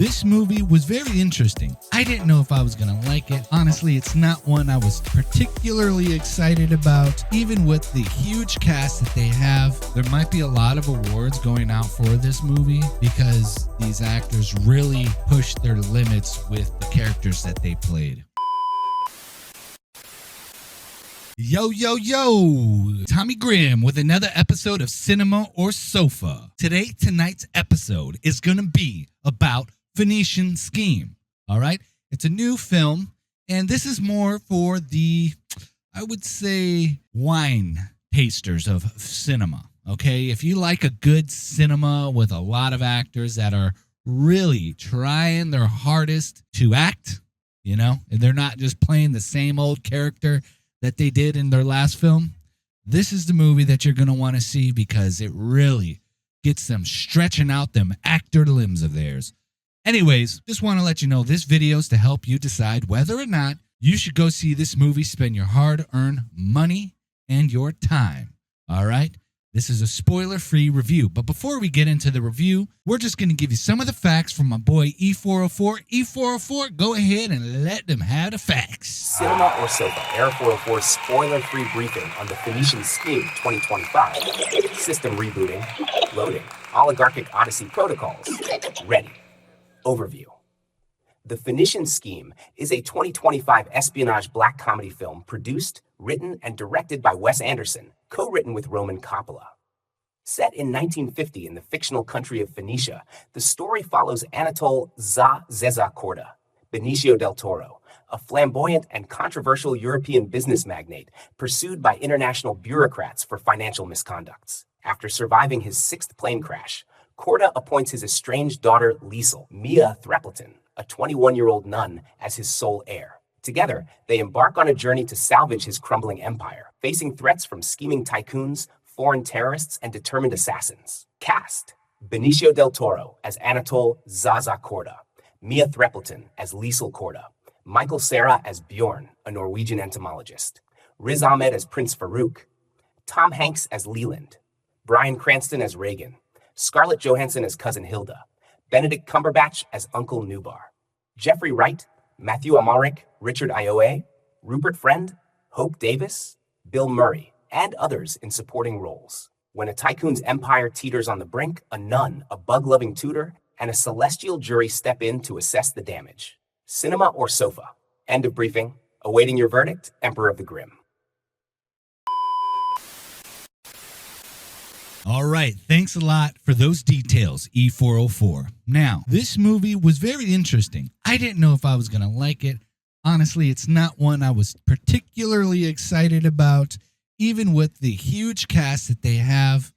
This movie was very interesting. I didn't know if I was gonna like it. Honestly, it's not one I was particularly excited about. Even with the huge cast that they have, there might be a lot of awards going out for this movie because these actors really pushed their limits with the characters that they played. Yo, Tommy Grimm with another episode of Cinema or Sofa. Tonight's episode is going to be about Phoenician Scheme. All right? It's a new film, and this is more for the, I would say, wine tasters of cinema. Okay? If you like a good cinema with a lot of actors that are really trying their hardest to act, you know, and they're not just playing the same old character that they did in their last film, this is the movie that you're going to want to see because it really gets them stretching out them actor limbs of theirs. Anyways, just want to let you know this video is to help you decide whether or not you should go see this movie, spend your hard-earned money and your time. All right? This is a spoiler-free review, but before we get into the review, we're just going to give you some of the facts from my boy E404. E404, go ahead and let them have the facts. Cinema or Sofa, Air 404's spoiler-free briefing on the Phoenician Scheme 2025. System rebooting, loading, oligarchic odyssey protocols, ready. Overview. The Phoenician Scheme is a 2025 espionage black comedy film produced, written, and directed by Wes Anderson, co-written with Roman Coppola. Set in 1950 in the fictional country of Phoenicia, the story follows Anatole Zeza Korda, Benicio del Toro, a flamboyant and controversial European business magnate pursued by international bureaucrats for financial misconducts. After surviving his sixth plane crash, Korda appoints his estranged daughter Liesl, Mia Threppleton, a 21-year-old nun, as his sole heir. Together, they embark on a journey to salvage his crumbling empire, facing threats from scheming tycoons, foreign terrorists, and determined assassins. Cast: Benicio del Toro as Anatole Zaza Korda, Mia Threppleton as Liesl Korda, Michael Cera as Bjorn, a Norwegian entomologist, Riz Ahmed as Prince Farouk, Tom Hanks as Leland, Bryan Cranston as Reagan, Scarlett Johansson as Cousin Hilda, Benedict Cumberbatch as Uncle Nubar, Jeffrey Wright, Matthew Amalric, Richard Ayoade, Rupert Friend, Hope Davis, Bill Murray, and others in supporting roles. When a tycoon's empire teeters on the brink, a nun, a bug-loving tutor, and a celestial jury step in to assess the damage. Cinema or Sofa? End of briefing. Awaiting your verdict, Emperor of the Grimm. All right, thanks a lot for those details, E404. Now, this movie was very interesting. I didn't know if I was going to like it. Honestly, it's not one I was particularly excited about. Even with the huge cast that they have,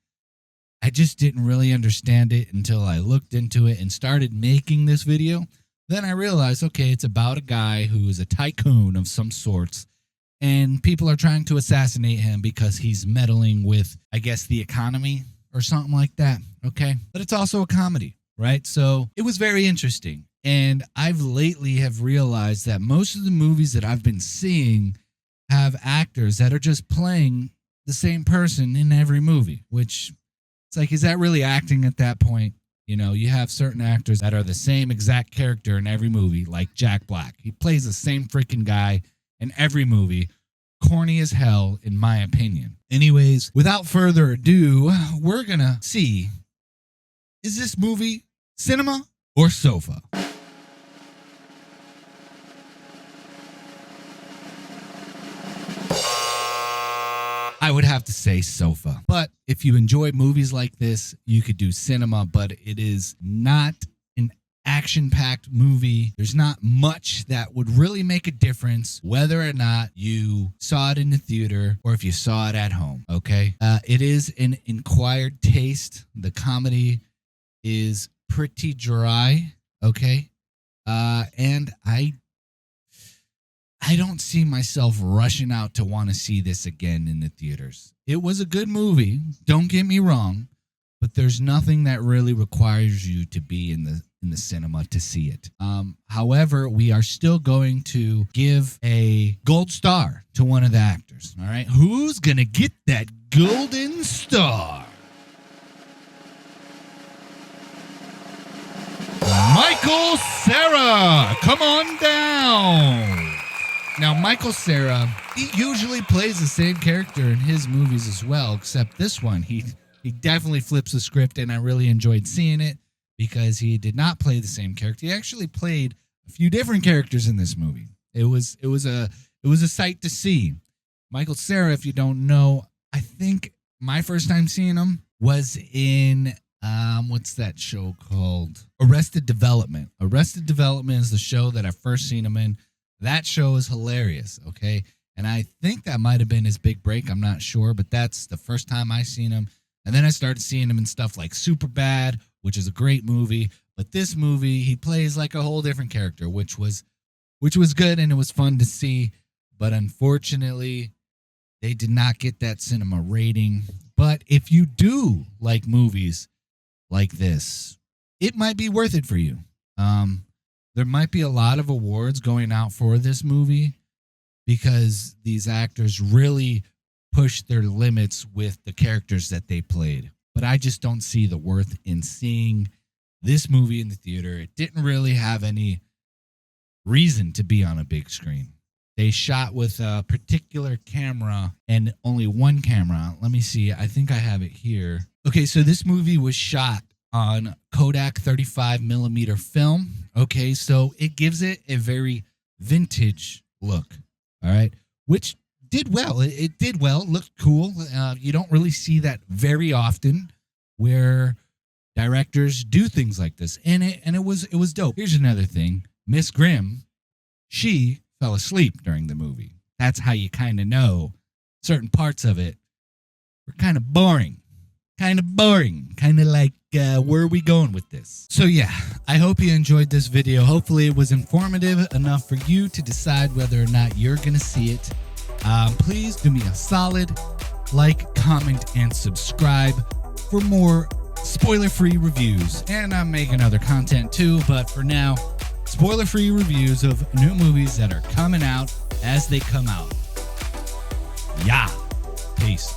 I just didn't really understand it until I looked into it and started making this video. Then I realized, okay, it's about a guy who is a tycoon of some sorts, and people are trying to assassinate him because he's meddling with, I guess, the economy or something like that, okay? But it's also a comedy, right? So it was very interesting. And I've lately have realized that most of the movies that I've been seeing have actors that are just playing the same person in every movie, which it's like, is that really acting at that point? You know, you have certain actors that are the same exact character in every movie, like Jack Black. He plays the same freaking guy in every movie. Corny as hell, in my opinion. Anyways, without further ado, we're gonna see, is this movie cinema or sofa? I would have to say sofa. But if you enjoy movies like this, you could do cinema, but it is not an action-packed movie. There's not much that would really make a difference whether or not you saw it in the theater or if you saw it at home, okay? It is an acquired taste. The comedy is pretty dry, okay? And I don't see myself rushing out to want to see this again in the theaters. It was a good movie, don't get me wrong, but there's nothing that really requires you to be in the cinema to see it. However, we are still going to give a gold star to one of the actors. All right, who's gonna get that golden star? Michael Michael Cera, come on down. Now, Michael Cera, he usually plays the same character in his movies as well, except this one, he definitely flips the script, and I really enjoyed seeing it because he did not play the same character. He actually played a few different characters in this movie. It was a sight to see. Michael Cera, if you don't know, I think my first time seeing him was in what's that show called? Arrested Development. Arrested Development is the show that I first seen him in. That show is hilarious, okay? And I think that might have been his big break. I'm not sure, but that's the first time I seen him. And then I started seeing him in stuff like Superbad, which is a great movie. But this movie, he plays like a whole different character, which was good, and it was fun to see. But unfortunately, they did not get that cinema rating. But if you do like movies like this, it might be worth it for you. There might be a lot of awards going out for this movie because these actors really pushed their limits with the characters that they played. But I just don't see the worth in seeing this movie in the theater. It didn't really have any reason to be on a big screen. They shot with a particular camera and only one camera. Let me see. I think I have it here. Okay, so this movie was shot on Kodak 35 millimeter film. Okay, so it gives it a very vintage look. All right, which did well. It did well. Looked cool. You don't really see that very often where directors do things like this, and it was dope. Here's another thing. Miss Grimm, she fell asleep during the movie. That's how you kind of know certain parts of it were kind of boring. Kind of like, where are we going with this? So yeah, I hope you enjoyed this video. Hopefully it was informative enough for you to decide whether or not you're going to see it. Please do me a solid like, comment, and subscribe for more spoiler-free reviews. And I'm making other content too, but for now, spoiler-free reviews of new movies that are coming out as they come out. Yeah. Peace.